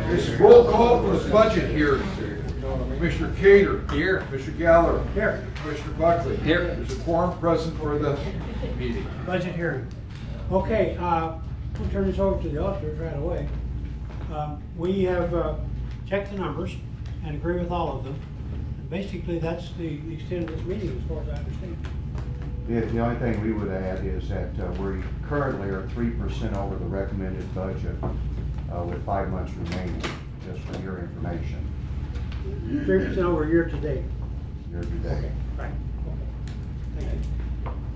This is roll call for the budget here. Commissioner Cater. Here. Commissioner Galler. Here. Commissioner Buckley. Here. There's a quorum present for the meeting. Budget hearing. Okay, we'll turn this over to the auditors right away. We have checked the numbers and agree with all of them. And basically, that's the extent of this meeting, as far as I understand. The only thing we would add is that we currently are 3% over the recommended budget with 5 months remaining, just for your information, 3% over year to date. year to date. Right. Okay. Thank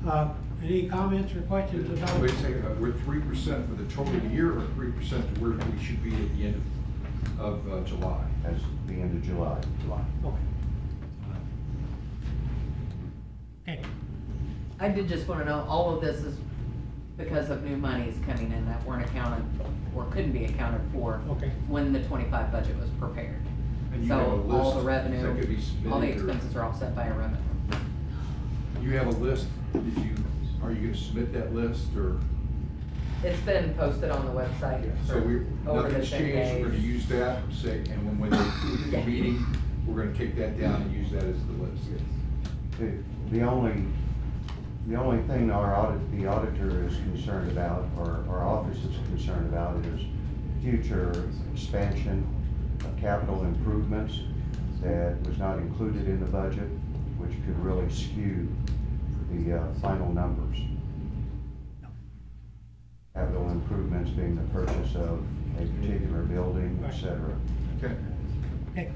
you. Any comments or questions about? Wait a second, we're 3% for the total year or 3% to where we should be at the end of July? As the end of July. Okay. Okay. I did just want to know, all of this is because of new monies coming in that weren't accounted, or couldn't be accounted for Okay. when the 25 budget was prepared. And you have a So all list the that could be revenue, all the submitted, or- expenses are offset by a revenue. You have a list, are you gonna submit that list, or? It's been posted on the website So for over the nothing's 10 changed, we're gonna days. use that, say, and when they do the Yeah. meeting, we're gonna take that down and use that as the list. The only thing the auditor is concerned about, or our office is concerned about, is future expansion of capital improvements that was not included in the budget, which could really skew the final numbers. Capital improvements being the purchase of a particular building, et cetera. Okay. Okay.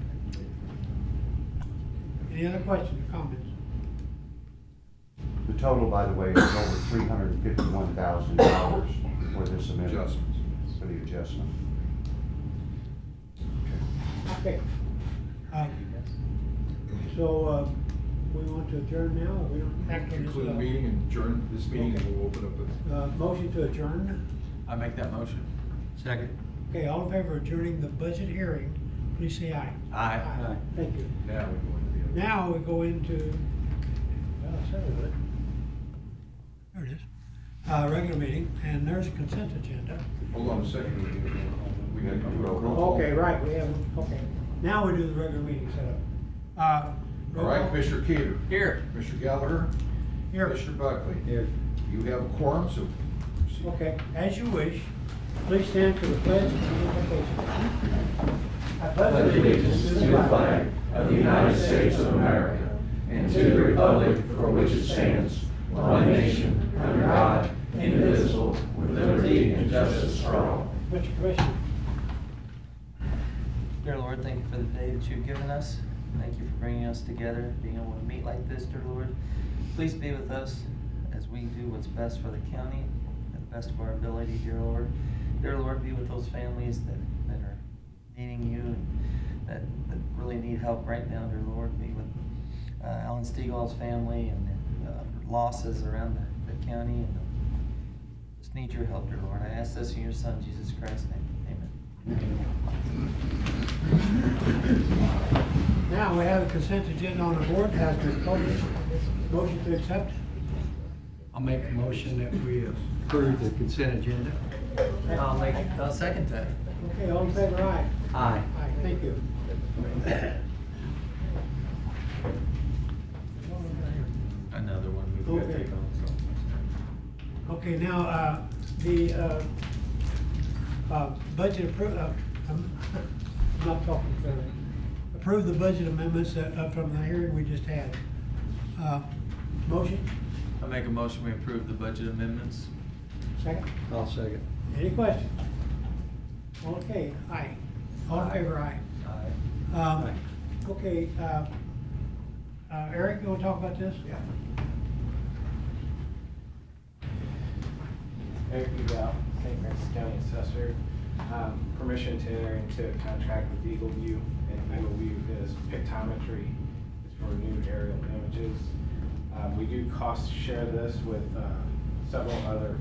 Any other questions or comments? The total, by the way, is over $351,000 for this amendment. Adjustments. For the adjustment. Okay. So, we want to adjourn now, or we don't act on this? Conclude the meeting and adjourn this meeting, and we'll open up the. Motion to adjourn. I make that motion. Second. Okay, all in favor of adjourning the budget hearing, please say aye. Aye. Thank you. Now we go into the other. Now we go into, well, I said it. There it is. Regular meeting, and there's a consent agenda. Hold on a second. We gotta do a roll call. Okay, right, we have, okay. Now we do the regular meeting setup. All right, Commissioner Cater. Here. Commissioner Gallagher. Here. Commissioner Buckley. Here. You have a quorum, so. Okay, as you wish, please stand for the pledge of unification. I pledge allegiance to the flag of the United States of America and to the republic for which it stands, one nation, under God, indivisible, with liberty and justice for all. Mr. Commissioner. Dear Lord, thank you for the day that you've given us. Thank you for bringing us together, being able to meet like this, dear Lord. Please be with us as we do what's best for the county, to the best of our ability, dear Lord. Dear Lord, be with those families that are needing you and that really need help right now, dear Lord. Be with Alan Stegall's family and losses around the county, and just need your help, dear Lord. I ask this in your Son, Jesus Christ's name. Amen. Now we have a consent agenda on the board, has been published. Motion to accept. I'll make a motion that we approve the consent agenda. I'll second that. Okay, all in favor, aye. Aye. Aye, thank you. Another one we've got to Okay. take on, so. Okay, now, the budget I'm not talking clearly. Approve the budget amendments from the hearing we just had. Motion, I make a motion, we approve the budget amendments. second. I'll second. Any questions? Okay, aye. All in favor, aye. Aye. Okay, Eric, you want to talk about this? Yeah. Eric Udall, St. Francis County Assessor. Permission to enter into a contract with Eagle View, and Eagle View is pictometry. It's for new aerial images. We do cost share this with several other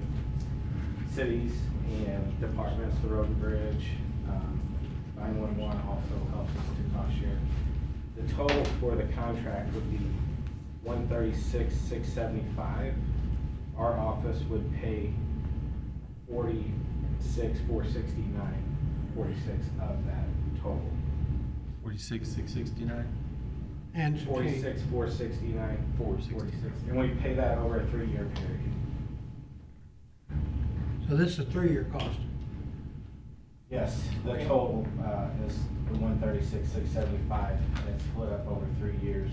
cities and departments. The Road and Bridge, 911 also helps us to cost share. The total for the contract would be $136,675. Our office would pay $46,469. 46 of that total. 46,669. And some change. 46, 469, 466. and we pay that over a 3-year period. So this is a 3-year cost. Yes, the Okay. total is the 136,675, and it's split up over 3 years.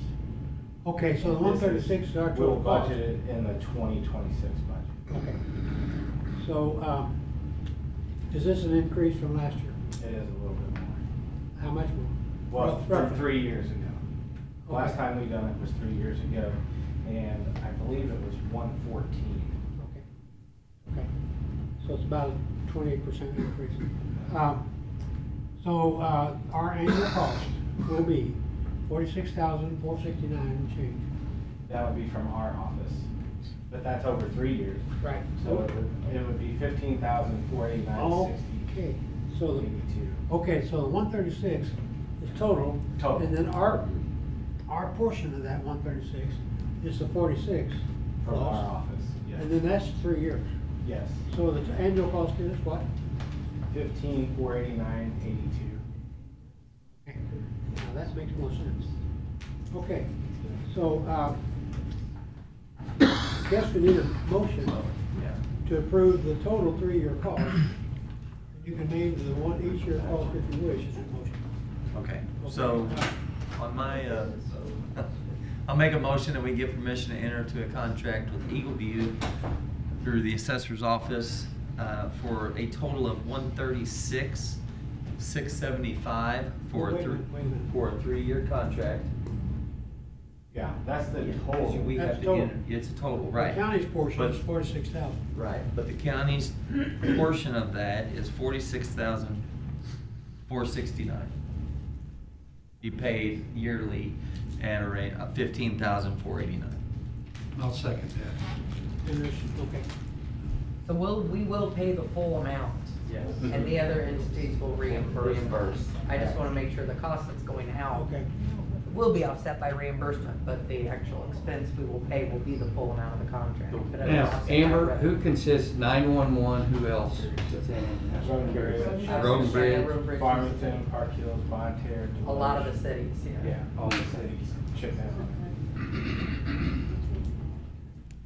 Okay, so the 136 is our total We'll cost. budget it in the 2026 budget. Okay. So, is this an increase from last year? It is a little bit more. How much more? Well, from Roughly. 3 years ago. Last Okay. time we done it was 3 years ago, and I believe it was 114. Okay. Okay. So it's about a 28% increase. So, our annual cost will be 46,469 and change. That would be from our office, but that's over 3 years. Right. So it would be 15,489.60. Okay, so the, 82. okay, so the 136 is total. Total. And then our portion of that 136 is the 46. From plus. our office, yes. And then that's 3 years. Yes, So the annual cost is what? 15,489.82. Okay. Now that makes more sense. Okay, so, guess we need a motion to approve the total 3-year cost. You can name the one, each year cost if you wish in that motion. Okay, so on my, I'll make a motion that we give permission to enter into a contract with Eagle View through the assessor's office for a total of 136,675 for a Wait a minute, wait a minute. for a 3-year contract. Yeah, that's the total. We have That's to total. enter, it's a total, The right? county's portion But- is 46,000. Right, but the county's portion of that is 46,469. You paid yearly at a rate of 15,489. I'll second that. And there's, okay, So we will pay the full amount, Yes. and the other entities will reimburse. Reimburse. I just wanna make sure the cost that's going out okay. will be offset by reimbursement, but the actual expense we will pay will be the full amount of the contract. But it will Now, offset by Amber, revenue. who consists 911, who else? Road and Bridge, Road and Bridge. Road and Bridge. Farmington, Park Hills, Bonne Terre. A lot of the cities, Yeah, all the cities chip in.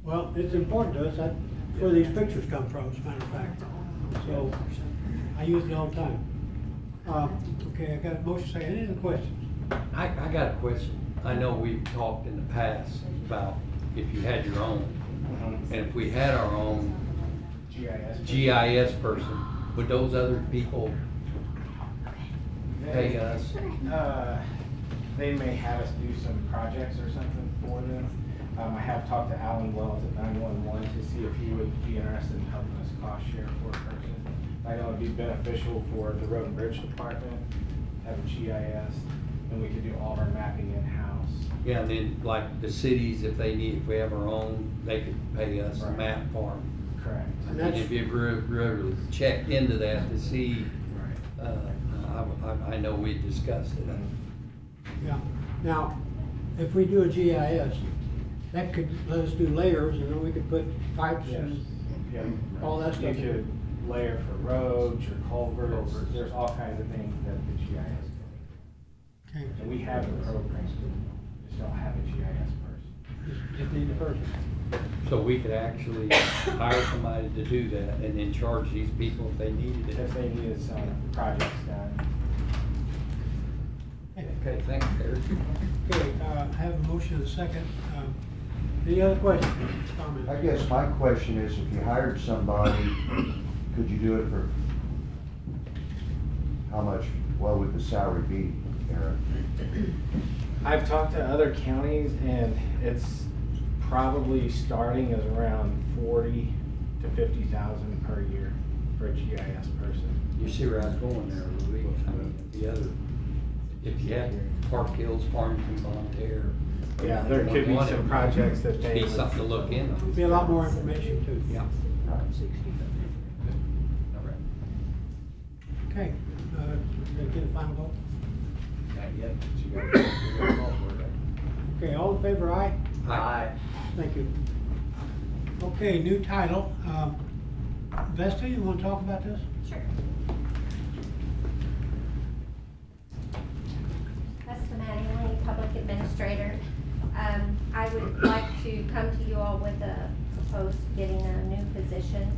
Well, it's important to us, that's where these pictures come from, as a matter of fact. So, I use it all the time. Okay, I got a motion saying, any other questions? I got a question. I know we've talked in the past about if you had your own, and if we had our own GIS person, would those other people pay us? They may have us do some projects or something for them. I have talked to Alan Wells at 911 to see if he would be interested in helping us cost share for a person. I know it'd be beneficial for the Road and Bridge Department, to have a GIS, and we could do all of our mapping in-house. Yeah, and then like the cities, if they need, if we have our own, they could pay us a Right. map for them. Correct. And And that's, if you really checked into that to see, I know we discussed it. yeah. Now, if we do a GIS, that could let us do layers, and then we could put pipes Yes. and Yeah. all that stuff. You could layer for roads or culverts, there's all kinds of things that the GIS can. Okay, And we have the program, just don't have a GIS person. just need the person. So we could actually hire somebody to do that and then charge these people if they needed If it. they needed some projects done. Okay, thanks, Eric. Okay, I have a motion and a second. Any other questions, comments? I guess my question is, if you hired somebody, could you do it for, how much, what would the salary be, Eric? I've talked to other counties and it's probably starting as around 40 to 50,000 per year for a GIS person. You see where I was going there, Louis? I mean, the other, if you had Park Hills, Farmington, Bonne Terre. Yeah, there could be one, some projects that they Be would- something to look into. Be a lot more information too. Yeah. Okay, did I get a final vote? Not yet, but you gotta call for it. Okay, all in favor, aye? Aye. Thank you. Okay, new title. Vesta, you wanna talk about this? Sure. Mattingly, Public Administrator. I would like to come to you all with a proposed getting a new position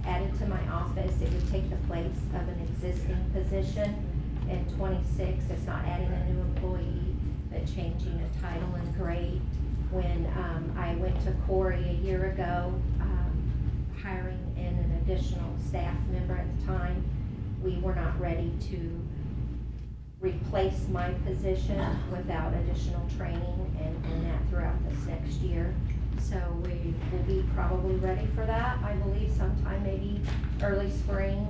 added to my office. It would take the place of an existing position in 26. It's not adding a new employee, but changing a title and grade. When I went to Corey a year ago, hiring in an additional staff member at the time, we were not ready to replace my position without additional training and that throughout this next year. So we will be probably ready for that, I believe sometime maybe early spring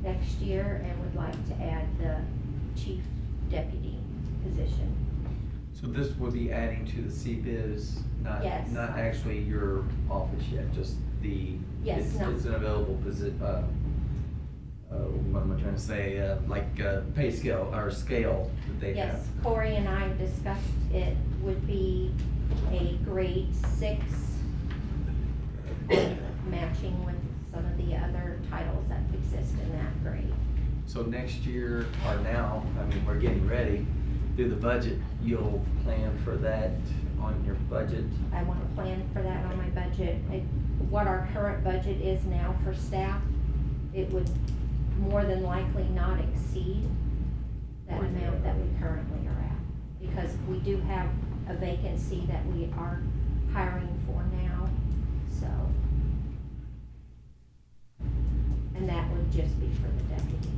next year, and would like to add the chief deputy position. So this would be adding to the CBIZ, Yes. not actually your office yet, just the. Yes, it's- no. It's an available what am I trying to say, pay scale, or scale that they have. Yes, Corey and I discussed it would be a grade 6, matching with some of the other titles that exist in that grade. So next year, or now, I mean, we're getting ready, do the budget, you'll plan for that on your budget? I want to plan for that on my budget. What our current budget is now for staff, it would more than likely not exceed that amount that we currently are at. Because we do have a vacancy that we are hiring for now, so. And that would just be for the deputy.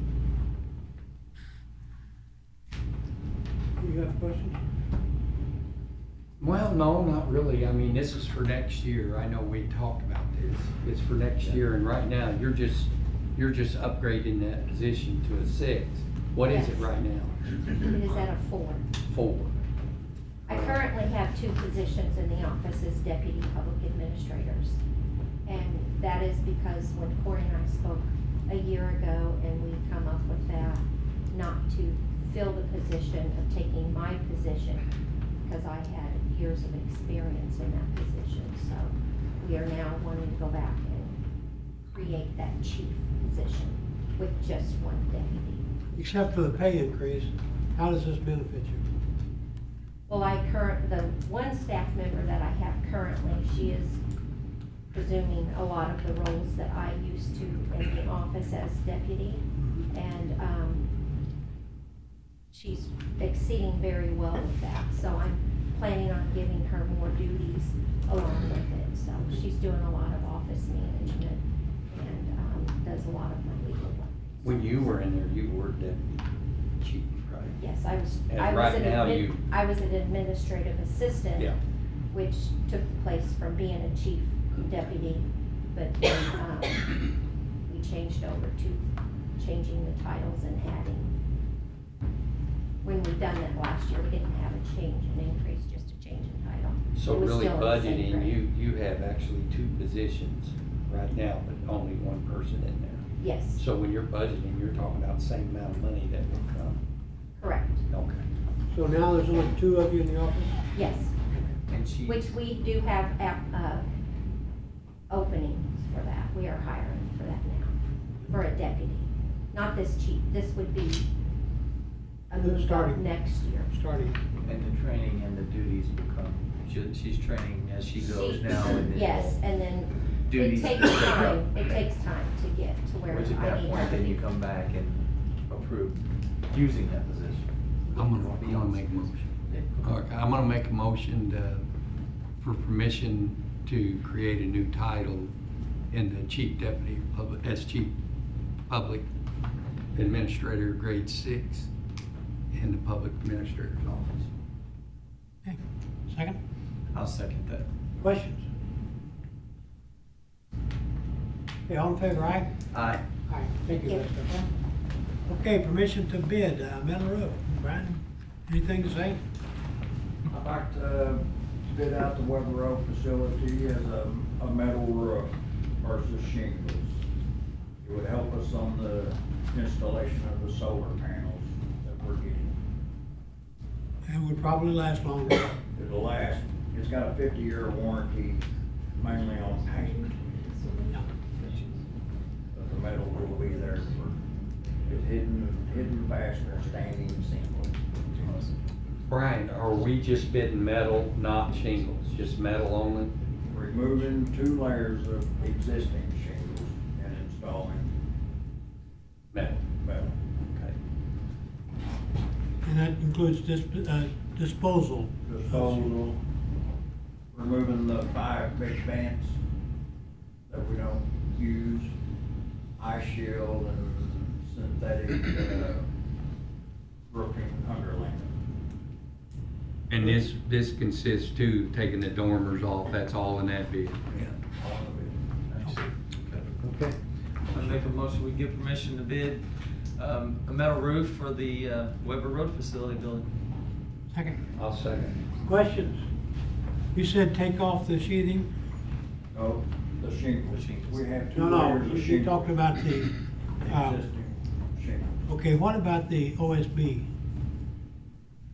You got questions? Well, no, not really. I mean, this is for next year. I know we talked about this. It's for next year, and right now, you're just upgrading that position to a 6. What is it Yes. right now? It is at a 4. 4. I currently have 2 positions in the office as deputy public administrators. And that is because when Corey and I spoke a year ago and we come up with that, not to fill the position of taking my position, because I had years of experience in that position. So we are now wanting to go back and create that chief position with just 1 deputy. Except for the pay increase, how does this benefit you? Well, the 1 staff member that I have currently, she is presuming a lot of the roles that I used to in the office as deputy. And she's exceeding very well with that. So I'm planning on giving her more duties along with it. So she's doing a lot of office management and does a lot of my legal work. When you were in there, you were deputy chief, right? Yes, I was. And I was right an now admin- you- I was an administrative assistant. Yeah. Which took place from being a chief deputy, but then, we changed over to changing the titles and adding. When we done that last year, we didn't have a change, an increase, just a change in title. So It was really still in the same budgeting, grade. you have actually 2 positions right now, but only 1 person in there. Yes, So when you're budgeting, you're talking about the same amount of money that will come. correct, Okay. So now there's only 2 of you in the office? yes, And she. which we do have, openings for that, we are hiring for that now, for a deputy. Not this chief, this would be a Who's move up starting? next year. Starting, And the training and the duties become, she's training as she goes She- now and then. Yes, and then it Duties takes pick up. time, it takes time to get to where I Which need at that her point, to then you be. come back and approve using that position. I'm gonna make a motion. Okay, I'm gonna make a motion for permission to create a new title in the chief deputy public, as chief public administrator, grade 6, in the public administrator's office. okay, second, I'll second that. questions? Okay, all in favor, aye? Aye. Aye, thank you, Thank Lester. Okay, permission to bid, metal roof, Brian, anything to say? I'd like to bid out the Weber Road facility as a metal roof versus shingles. It would help us on the installation of the solar panels that we're getting. And would probably last longer. It'll last, it's got a 50-year warranty mainly on paint. But the metal will be there for, it's hidden fastener, standing seamless. Brian, are we just bidding metal, not shingles, just metal only? Removing 2 layers of existing shingles and installing Metal. metal. Okay. And that includes disposal. Disposal, removing the 5 big vents that we don't use, ice shield and synthetic roofing underlayment. And this consists too, taking the dormers off, that's all in that bid? Yeah, all of it. Okay. I make a motion, we give permission to bid, a metal roof for the, Weber Road facility building. Second. I'll second. Questions? You said take off the sheathing? No, the shingles. The shingles. We have 2 No, layers of you shingles. talked about the, Existing shingles. okay, what about the OSB?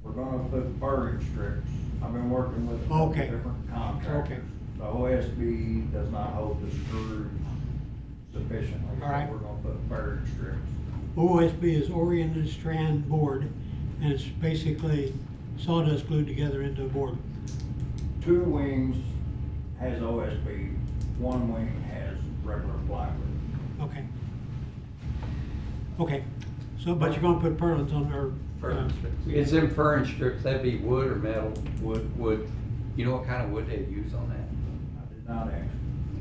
We're gonna put burring strips. I've been working with a couple Okay. different contractors. Okay. The OSB does not hold the screws sufficiently. All right. So we're gonna put burring strips. OSB is oriented strand board, and it's basically sawdust glued together into a board. 2 wings has OSB, 1 wing has regular plywood. Okay. Okay, so, but you're gonna put purlins on there. Is them furring strips, that'd be wood or metal? Wood. You know what kind of wood they use on that? I did not ask.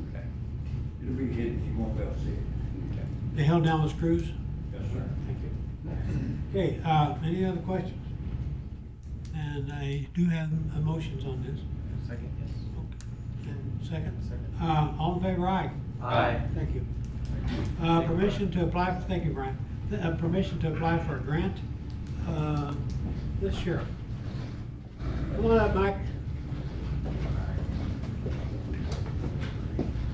Okay. It'll be hidden, you won't be able to see it. They held down with screws? Yes, sir. Thank you. Okay, any other questions? And I do have motions on this. Second, yes. And second? Second. All in favor, aye? Aye. Thank you. Permission to apply, thank you, Brian. Permission to apply for a grant, this sheriff. Come on up, Mike.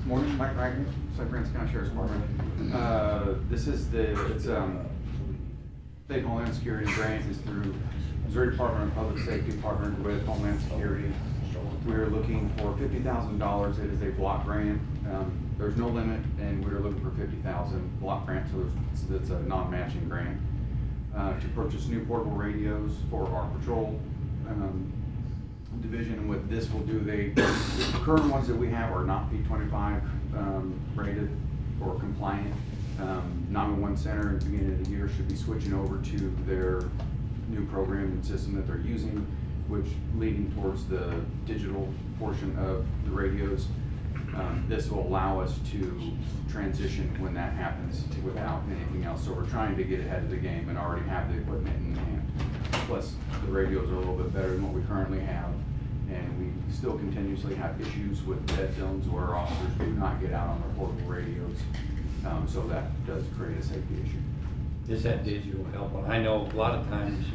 Morning, Mike Wagner, St. Francis County Sheriff's Department. This is it's State Homeland Security grant is through Missouri Department of Public Safety partnered with Homeland Security. We're looking for $50,000. It is a block grant. There's no limit, and we're looking for $50,000 block grant, so it's a non-matching grant to purchase new portable radios for our patrol division. And what this will do, the current ones that we have are not P25 rated or compliant. 911 Center at the beginning of the year should be switching over to their new program and system that they're using, which leading towards the digital portion of the radios. This will allow us to transition when that happens without anything else. So we're trying to get ahead of the game and already have the equipment in hand. Plus, the radios are a little bit better than what we currently have. And we still continuously have issues with dead zones where officers do not get out on their portable radios. So that does create a safety issue. Is that digital helpful? I know a lot of times,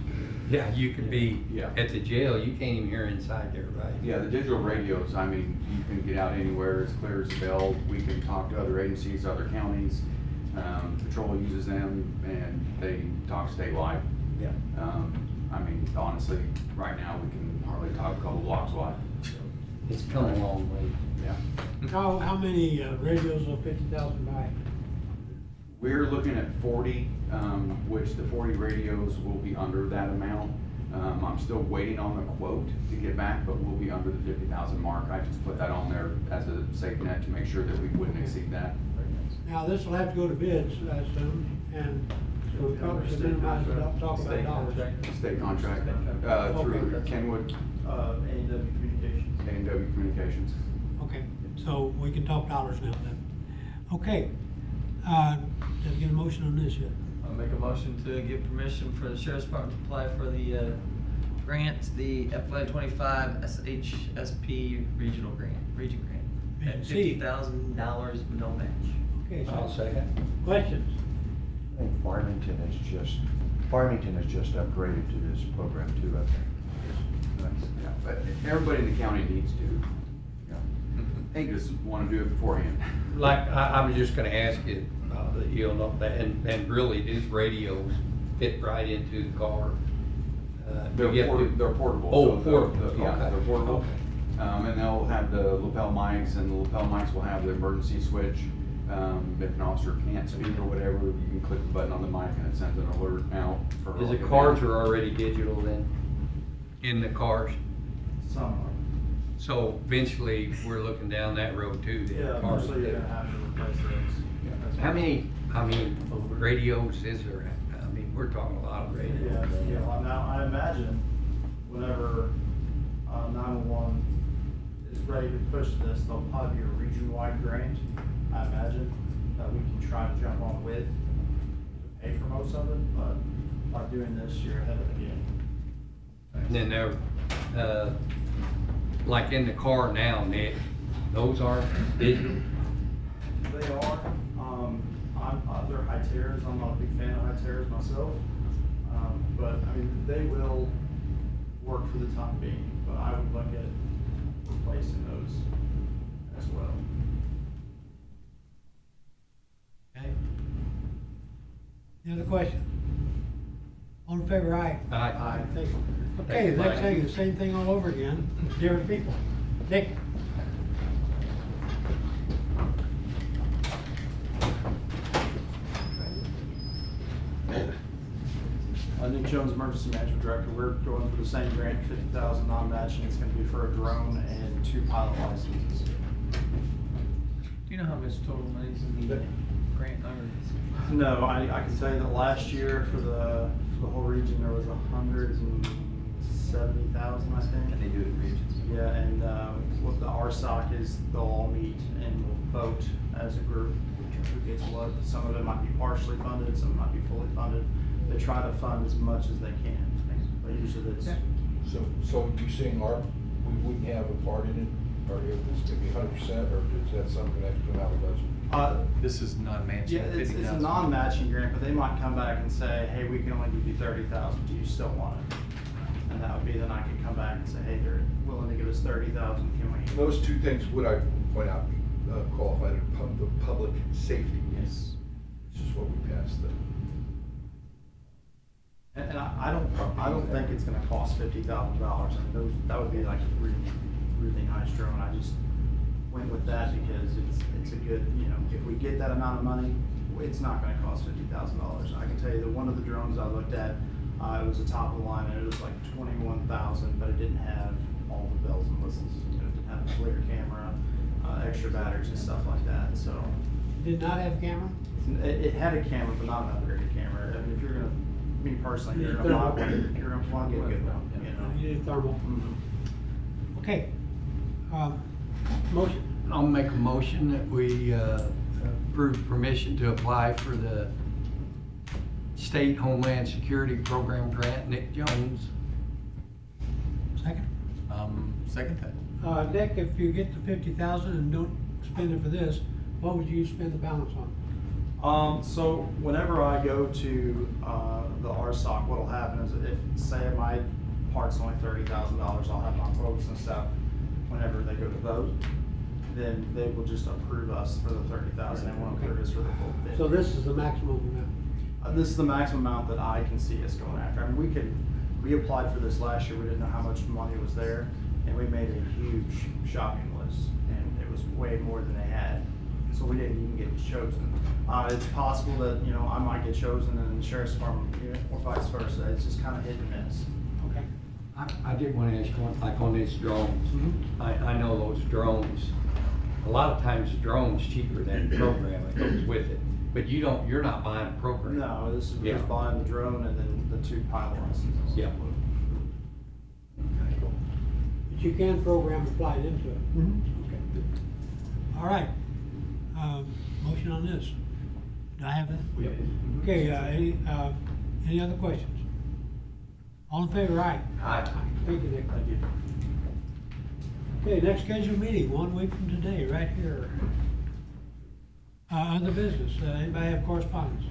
yeah, you could be at the jail, you can't even hear inside there, right? Yeah, the digital radios, I mean, you can get out anywhere as clear as a bell. We can talk to other agencies, other counties. Patrol uses them and they talk statewide. Yeah. I mean, honestly, right now, we can hardly talk a couple blocks wide. It's come a long way. Yeah. How many radios will 50,000 buy? We're looking at 40, which the 40 radios will be under that amount. I'm still waiting on the quote to get back, but we'll be under the 50,000 mark. I just put that on there as a safety net to make sure that we wouldn't exceed that. Now, this will have to go to bids, I assume, and so we probably should minimize it, talk about dollars. State contract, through Kenwood, A&W Communications. A&W Communications. Okay, so we can talk dollars now then. Okay, did I get a motion on this yet? I'll make a motion to give permission for the Sheriff's Department to apply for the grant, the FY25 SHSP regional grant, region grant. At $50,000 with no match. Okay, I'll so, second. questions? I think Farmington has just upgraded to this program too, I think. Yeah, but everybody in the county needs to. They just want to do it beforehand. Like, I was just gonna ask you, you'll know that, and really, these radios fit right into the car. They're You get to- they're portable. Oh, so they're- portable, Yeah, okay. they're portable. Okay. And they'll have the lapel mics, and the lapel mics will have the emergency switch. If an officer can't speak or whatever, you can click the button on the mic and it sends an alert out for. Is the like a cards down. are already digital then? in the cars? Some are. So eventually, we're looking down that road too. then, Yeah, cars. eventually you're gonna have to replace those. That's How what- many, radios is there? I mean, we're talking a lot of radios. Yeah, well, now, I imagine whenever, 911 is ready to push this, there'll probably be a region-wide grant, I imagine, that we can try to jump on with, to pay for most of it, but by doing this, you're ahead of the game. And then there, like in the car now, Nick, those are digital? They are, they're Hyteras, I'm not a big fan of Hyteras myself, but, I mean, they will work for the time being, but I would look at replacing those as well. Okay. Any other questions? All in favor, aye? Aye. Thank you. Okay, the next thing, the same thing all over again, different people. Nick? Nick Jones, Emergency Management Director. We're going for the same grant, 50,000 non-matching. It's gonna be for a drone and 2 pilot licenses. Do you know how much total money is in the grant number? No, I can tell you that last year for the whole region, there was 170,000, I think. And they do it in regions? Yeah, and what the RSOC is, they'll all meet and we'll vote as a group, who gets what. Some of it might be partially funded, some might be fully funded. They try to fund as much as they can, but usually it's. So you saying we wouldn't have a part in it, or if it's gonna be 100%, or is that something that come out of budget? This is non-matching. Yeah, it's a 50,000. non-matching grant, but they might come back and say, hey, we can only give you 30,000, do you still want it? And that would be, then I could come back and say, hey, they're willing to give us 30,000, can we? Those two things, would I point out, qualified as the public safety. Yes. Which is what we passed the. And I don't think it's gonna cost $50,000, I mean, that would be like a really, really nice drone, I just went with that because it's a good, if we get that amount of money, it's not gonna cost $50,000. I can tell you that one of the drones I looked at, it was a top of the line, and it was like 21,000, but it didn't have all the bells and whistles. It didn't have a clear camera, extra batteries and stuff like that, so. Did not have camera? It had a camera, but not an upgraded camera. I mean, if you're gonna, me personally, you're gonna buy one, you're gonna wanna get a good one, You need thermal. Mhm. Okay. Motion. I'll make a motion that we approve permission to apply for the State Homeland Security Program grant, Nick Jones. Second. Second that. Nick, if you get the 50,000 and don't spend it for this, what would you spend the balance on? So whenever I go to, the RSOC, what'll happen is if, say my part's only $30,000, I'll have my quotes and stuff. Whenever they go to vote, then they will just approve us for the 30,000, they won't approve us for the full 50. So this is the maximum amount. This is the maximum amount that I can see us going after. I mean, we applied for this last year, we didn't know how much money was there, and we made a huge shopping list, and it was way more than they had. So we didn't even get chosen. It's possible that, I might get chosen and the sheriff's department, or vice versa. It's just kind of hit and miss. Okay. I did want to ask one, like on these drones. Mhm. I know those drones, a lot of times the drone's cheaper than the program that goes with it. But you're not buying a program. No, this is Yeah. just buying the drone and then the 2 pilot licenses. Yeah. But you can program and fly it into it. Mhm. Okay. All right. Motion on this. Do I have that? Yep. Okay, any other questions? All in favor, aye? Aye. Thank you, Nick. Thank you. Okay, next scheduled meeting, 1 week from today, right here. Other business, anybody have correspondence?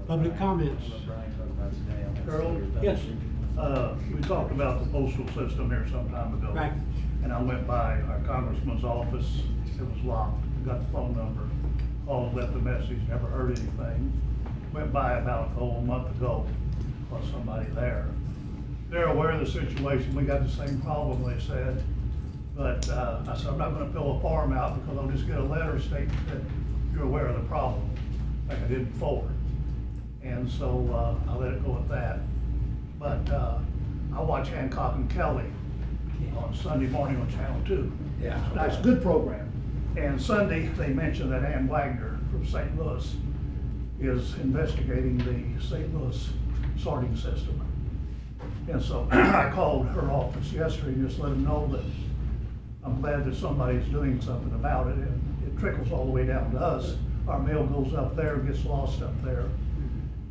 Public comments? Earl? Yes. We talked about the postal system here some time ago. Right. And I went by our congressman's office, it was locked, got the phone number, called, left a message, never heard anything. Went by about a month ago, was somebody there. They're aware of the situation, we got the same problem, they said. But I said, I'm not gonna fill a form out because I'll just get a letter stating that you're aware of the problem, like I did before. And so I let it go at that. but, I watch Hancock and Kelly on Sunday morning on Channel 2. Yeah. That's a good program. And Sunday, they mentioned that Ann Wagner from St. Louis is investigating the St. Louis sorting system. And so I called her office yesterday and just let them know that I'm glad that somebody's doing something about it, and it trickles all the way down to us. Our mail goes up there, gets lost up there,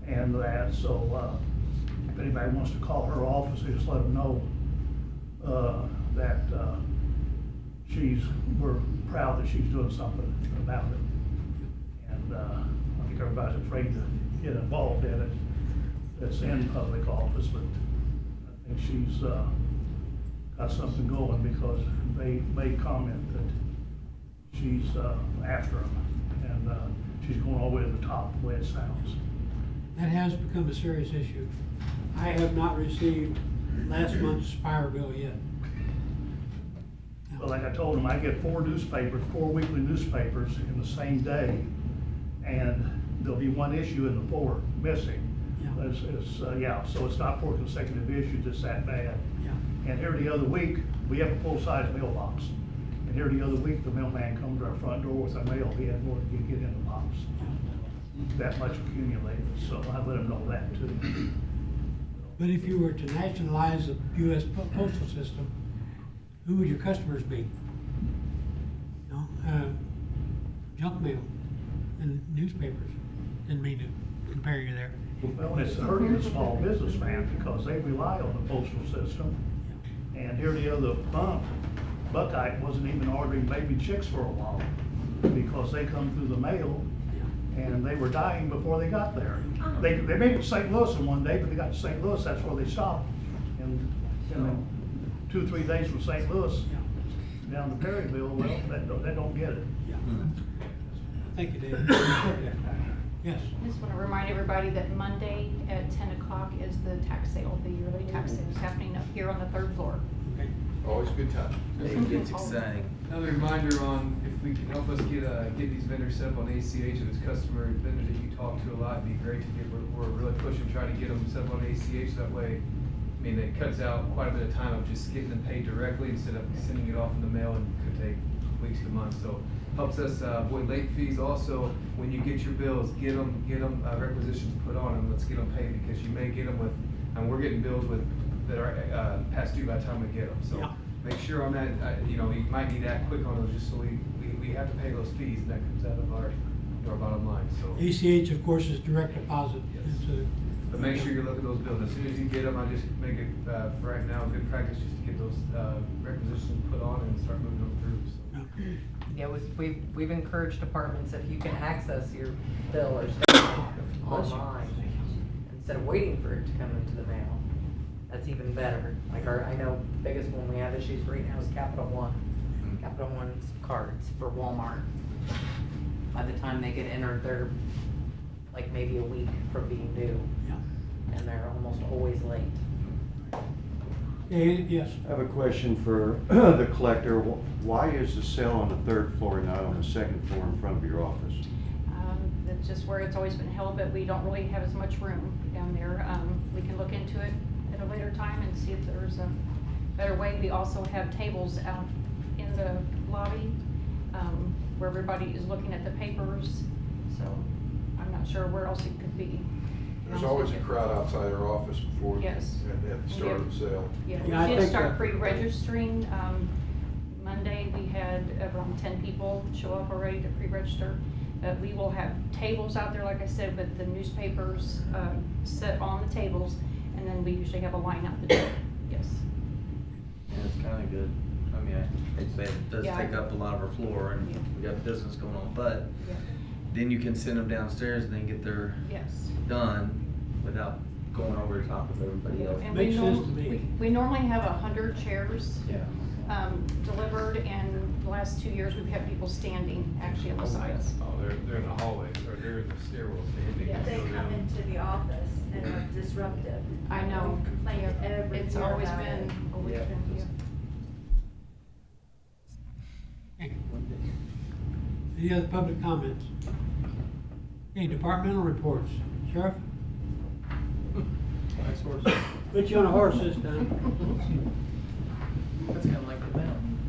and that, so, if anybody wants to call her office, they just let them know, that, we're proud that she's doing something about it. And, I think everybody's afraid to get involved in it, that's in public office, but I think she's, got something going, because they made comment that she's, after them, and, she's going all the way to the top, the way it sounds. That has become a serious issue. I have not received last month's Spire bill yet. But like I told them, I get 4 weekly newspapers in the same day, and there'll be 1 issue in the 4 missing. Yeah. So it's not 4 consecutive issues, it's that bad. Yeah. And here the other week, we have a full-size mailbox. And here the other week, the mailman comes to our front door with our mail, he had more than he get in the box. That much accumulated, so I let him know that too. But if you were to nationalize the US postal system, who would your customers be? No, junk mail and newspapers. Didn't mean to compare you there. Well, it's hurting the small businessman because they rely on the postal system. And here the other month, Buckeye wasn't even ordering baby chicks for a while because they come through the mail and they were dying before they got there. They made it to St. Louis in one day, but they got to St. Louis, that's where they stopped. And then 2-3 days from St. Louis down to Perryville, well, they don't get it. Thank you, David. Yes. I just want to remind everybody that Monday at 10 o'clock is the tax sale, the yearly tax sale is happening up here on the 3rd floor. Okay. Always a good time. It's exciting. Another reminder on if we can help us get these vendors set up on ACH, and it's customary vendors that you talk to a lot, it'd be great to get, we're really pushing, trying to get them set up on ACH, that way, I mean, it cuts out quite a bit of time of just getting them paid directly instead of sending it off in the mail, and could take weeks to months, so helps us avoid late fees. Also, when you get your bills, get them requisitions put on them, let's get them paid, because you may get them with, and we're getting bills with, that are past due by the time we get them, so. Yeah. Make sure on that, you know, you might need to act quick on those, just so we have to pay those fees, and that comes out of our bottom line, so. ACH, of course, is direct deposit. Yes. But make sure you look at those bills, as soon as you get them, I just make it, for right now, good practice just to get those, requisitions put on and start moving them through, so. Yeah, we've encouraged departments, if you can access your bill or stuff online, instead of waiting for it to come into the mail, that's even better. Like I know the biggest one we have issues right now is Capital One. Capital One's cards for Walmart. By the time they get entered, they're like maybe a week from being due. Yeah. And they're almost always late. Yes. I have a question for the collector. Why is the cell on the 3rd floor and not on the 2nd floor in front of your office? That's just where it's always been held, but we don't really have as much room down there. We can look into it at a later time and see if there's a better way. We also have tables out in the lobby, where everybody is looking at the papers, so I'm not sure where else it could be. There's always a crowd outside our office before, Yes. at the start of the sale. Yeah, Yeah, I we did think start that- pre-registering. Monday, we had around 10 people show up already to pre-register. We will have tables out there, like I said, with the newspapers set on the tables, and then we usually have a line out the door. Yes. And it's kinda good. I mean, I'd say it does Yeah. take up a lot of our floor, and Yeah. we got business going on, but Yeah. then you can send them downstairs and then get their Yes. done without going over the top of everybody Yeah, else. and Makes sense to me. we normally have 100 chairs Yeah. delivered, and the last 2 years, we've had people standing actually on the sides. Oh, they're in the hallways, or they're in the stairwell standing. Yes. They come into the office and are disruptive. I know. We complain Yeah. every It's year always about been, it. yeah. Any other public comments? Okay, departmental reports. Sheriff? Nice horse. Put you on a horse this time. That's kinda like the mountain.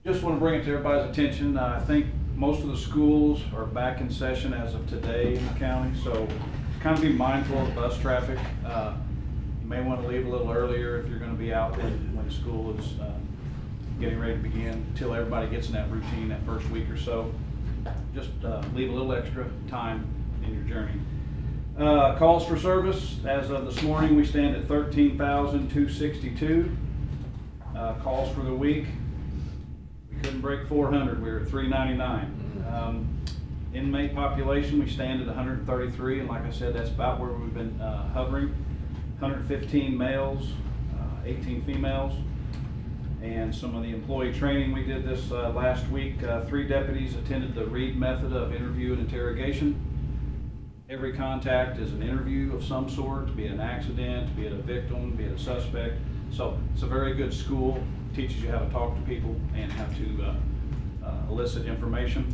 Just want to bring it to everybody's attention. I think most of the schools are back in session as of today in the county, so kind of be mindful of bus traffic. You may want to leave a little earlier if you're going to be out when school is getting ready to begin, until everybody gets in that routine that first week or so. Just leave a little extra time in your journey. Calls for service, as of this morning, we stand at 13,262. Calls for the week, we couldn't break 400, we were at 399. Inmate population, we stand at 133, and like I said, that's about where we've been hovering. 115 males, 18 females. And some of the employee training we did this last week, 3 deputies attended the Reed method of interview and interrogation. Every contact is an interview of some sort, be it an accident, be it a victim, be it a suspect. So it's a very good school, teaches you how to talk to people and how to elicit information.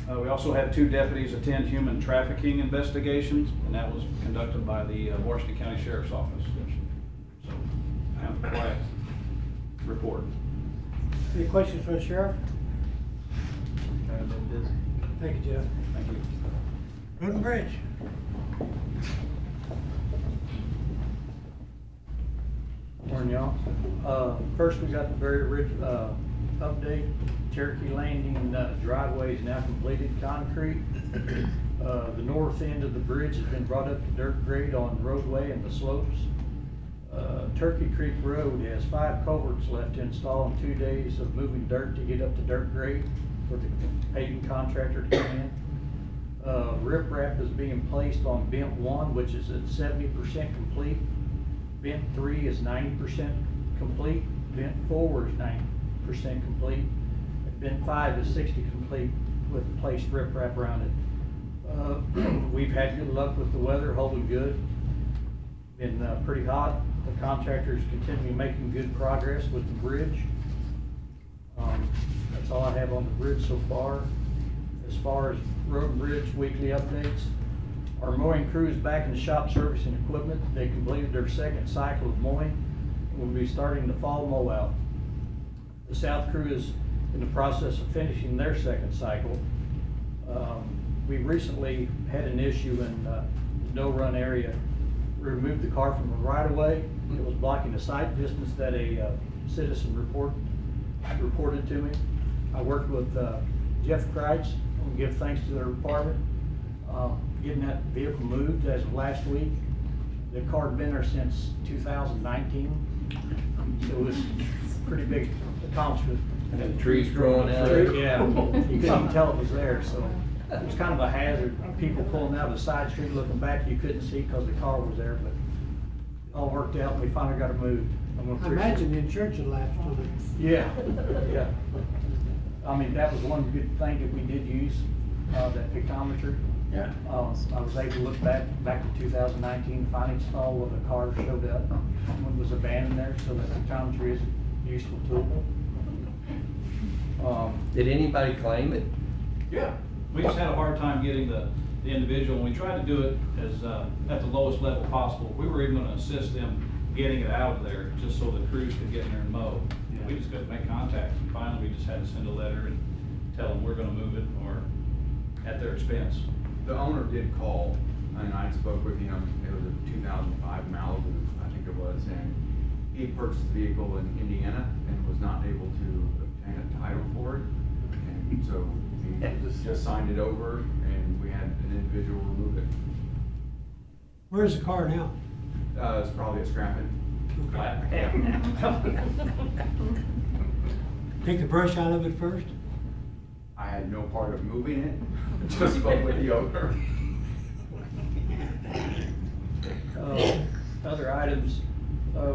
We also had 2 deputies attend human trafficking investigations, and that was conducted by the Washington County Sheriff's Office. So, kind of quiet report. Any questions for the sheriff? Kind of been busy. Thank you, Jeff. Thank you. Road and Bridge. Morning, y'all. First, we got the very rich update. Cherokee Landing driveway is now completed, concrete. The north end of the bridge has been brought up to dirt grade on roadway and the slopes. Turkey Creek Road has 5 culverts left to install in 2 days of moving dirt to get up to dirt grade for the paving contractor to come in. Riprap is being placed on Bent 1, which is at 70% complete. Bent 3 is 90% complete. Bent 4 is 90% complete. And Bent 5 is 60% complete with placed riprap around it. We've had good luck with the weather, holding good. Been pretty hot. The contractor's continuing making good progress with the bridge. That's all I have on the bridge so far. As far as road and bridge weekly updates, our mowing crew is back in the shop servicing equipment. They completed their 2nd cycle of mowing and will be starting the fall mow out. The south crew is in the process of finishing their 2nd cycle. We recently had an issue in the No Run area. We removed the car from the right of way. It was blocking the sight distance that a citizen reported to me. I worked with Jeff Kreitz. I give thanks to their department, getting that vehicle moved as of last week. The car had been there since 2019. It was a pretty big accomplishment. And the trees growing out of it. Yeah, you couldn't even tell it was there, so it was kind of a hazard. People pulling out of the side street looking back, you couldn't see because the car was there, but it all worked out and we finally got it moved. I imagine the insurance had lapsed on it. Yeah, yeah. I mean, that was one good thing that we did use, that pictometer. Yeah. I was able to look back to 2019, finally saw where the car showed up, when it was abandoned there, so that pictometry is a useful tool. Did anybody claim it? Yeah, we just had a hard time getting the individual, and we tried to do it as, at the lowest level possible. We were even gonna assist them getting it out of there, just so the crews could get in there and mow. We just couldn't make contact, and finally we just had to send a letter and tell them we're gonna move it, or at their expense. The owner did call, and I spoke with him. It was a 2005 Malibu, I think it was, and he purchased the vehicle in Indiana and was not able to obtain a title for it. And so he just signed it over, and we had an individual remove it. Where's the car now? It's probably a scrapping. Take the brush out of it first? I had no part of moving it, just spoke with the owner. Other items,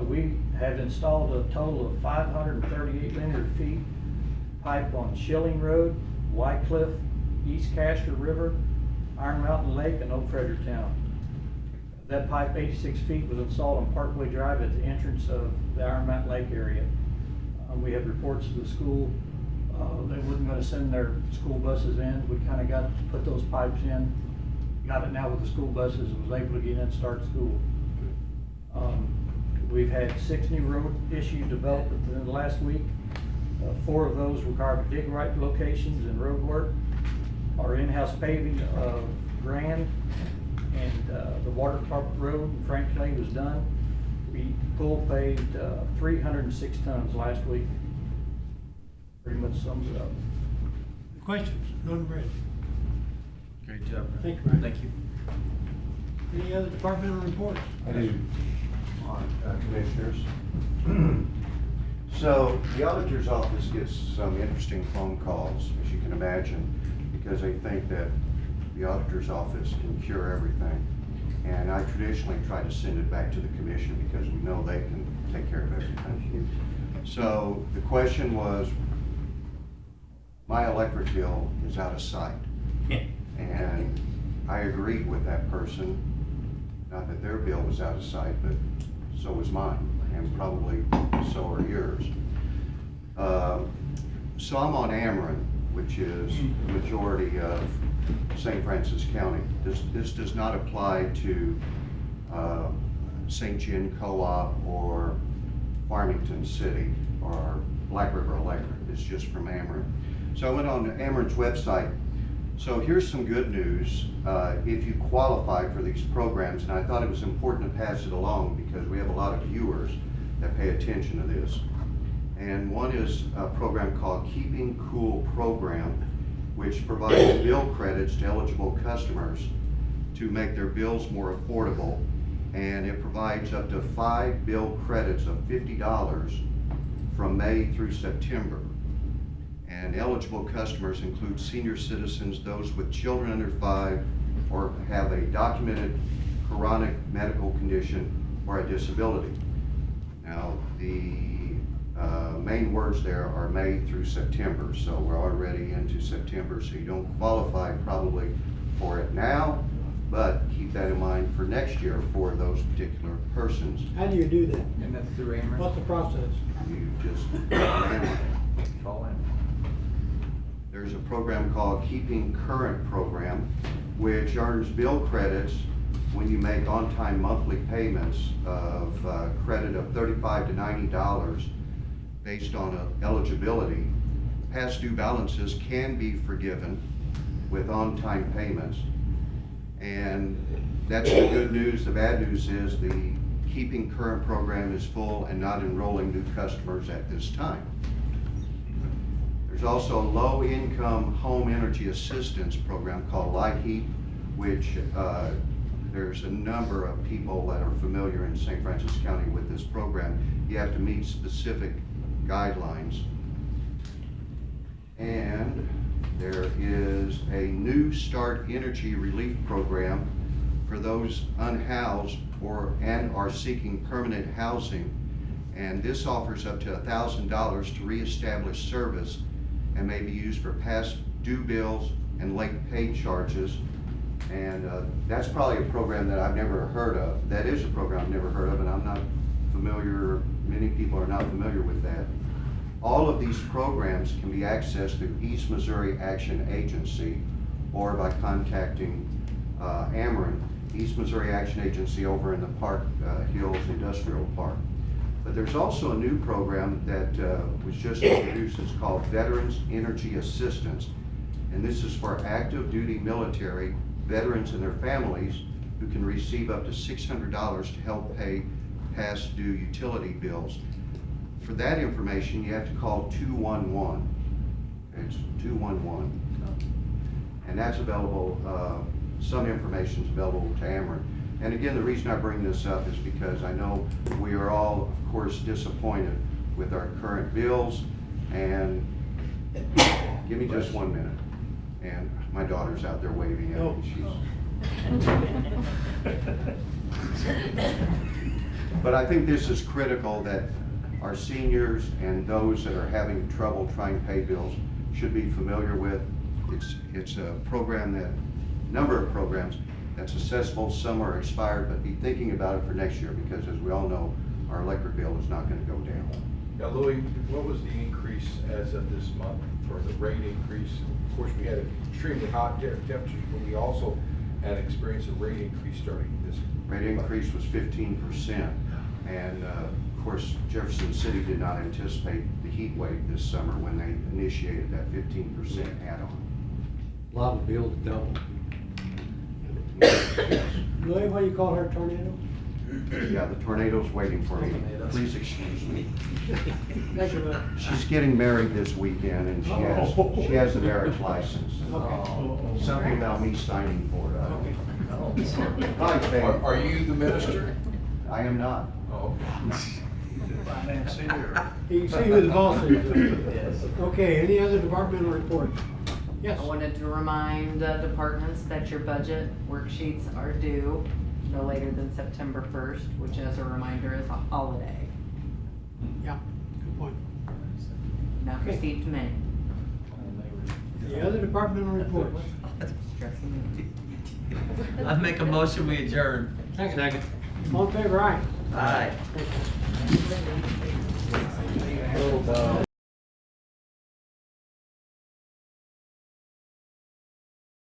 we have installed a total of 538 linear feet pipe on Schilling Road, White Cliff, East Castor River, Iron Mountain Lake, and Old Fredericktown. That pipe, 86 feet, was installed on Parkway Drive at the entrance of the Iron Mountain Lake area. We had reports to the school. They weren't going to send their school buses in. We kind of got to put those pipes in. got it now with the school buses and was able to get in and start school. We've had 6 new road issues developed within the last week. 4 of those require dig right locations and road work. Our in-house paving of Grand and the water department road in Frank Clay was done. We full paved 306 tons last week. Pretty much sums it up. Questions? None ready. Great job. Thank you, Brian. Thank you. Any other departmental reports? I do, Commissioners. So the auditor's office gets some interesting phone calls, as you can imagine, because they think that the auditor's office can cure everything. And I traditionally try to send it back to the commission because we know they can take care of everything. So the question was, my electric bill is out of sight. And I agreed with that person, not that their bill was out of sight, but so was mine, and probably so are yours. So I'm on Ameren, which is the majority of St. Francis County. This does not apply to St. John Co-op or Farmington City or Black River Electric. It's just from Ameren. So I went on Ameren's website. So here's some good news. If you qualify for these programs, and I thought it was important to pass it along because we have a lot of viewers that pay attention to this. And one is a program called Keeping Cool Program, which provides bill credits to eligible customers to make their bills more affordable. And it provides up to 5 bill credits of $50 from May through September. And eligible customers include senior citizens, those with children under 5, or have a documented chronic medical condition or a disability. Now, the main words there are May through September, so we're already into September, so you don't qualify probably for it now, but keep that in mind for next year for those particular persons. How do you do that? And that's through Ameren? What's the process? You just call in. There's a program called Keeping Current Program, which earns bill credits when you make on-time monthly payments of credit of $35 to $90 based on eligibility. Past due balances can be forgiven with on-time payments. And that's the good news. The bad news is the Keeping Current program is full and not enrolling new customers at this time. There's also a low-income home energy assistance program called LIHEAP, which there's a number of people that are familiar in St. Francis County with this program. You have to meet specific guidelines. And there is a New Start Energy Relief Program for those unhoused and are seeking permanent housing. And this offers up to $1,000 to reestablish service and may be used for past due bills and late pay charges. And that's probably a program that I've never heard of. That is a program I've never heard of, and I'm not familiar, many people are not familiar with that. All of these programs can be accessed through East Missouri Action Agency or by contacting Ameren, East Missouri Action Agency over in the Park Hills Industrial Park. But there's also a new program that was just introduced. It's called Veterans Energy Assistance. And this is for active duty military veterans and their families who can receive up to $600 to help pay past due utility bills. For that information, you have to call 211. It's 211. And that's available, some information is available to Ameren. And again, the reason I bring this up is because I know we are all, of course, disappointed with our current bills. And give me just 1 minute. And my daughter's out there waving at me. But I think this is critical that our seniors and those that are having trouble trying to pay bills should be familiar with. It's a program that, number of programs that's accessible. Some are expired, but be thinking about it for next year because, as we all know, our electric bill is not going to go down. Now, Louis, what was the increase as of this month for the rate increase? Of course, we had extremely hot temperatures, but we also had experienced a rate increase starting this. Rate increase was 15%, and of course, Jefferson City did not anticipate the heat wave this summer when they initiated that 15% add-on. Liable bill to double. Louis, what do you call her, tornado? Yeah, the tornado's waiting for me. Please excuse me. Thank you, Louis. She's getting married this weekend, and she has the marriage license. Okay. Something about me signing for it. I don't know. Hi, babe. Are you the minister? I am not. Oh. Financier. You can see who the boss is. Okay, any other departmental reports? Yes. I wanted to remind departments that your budget worksheets are due no later than September 1st, which as a reminder is a holiday. Yeah, good point. Not Okay. received many. The other departmental reports? Stressing me. I make a motion, we adjourn. Second. All in favor, aye? Aye. Thank you.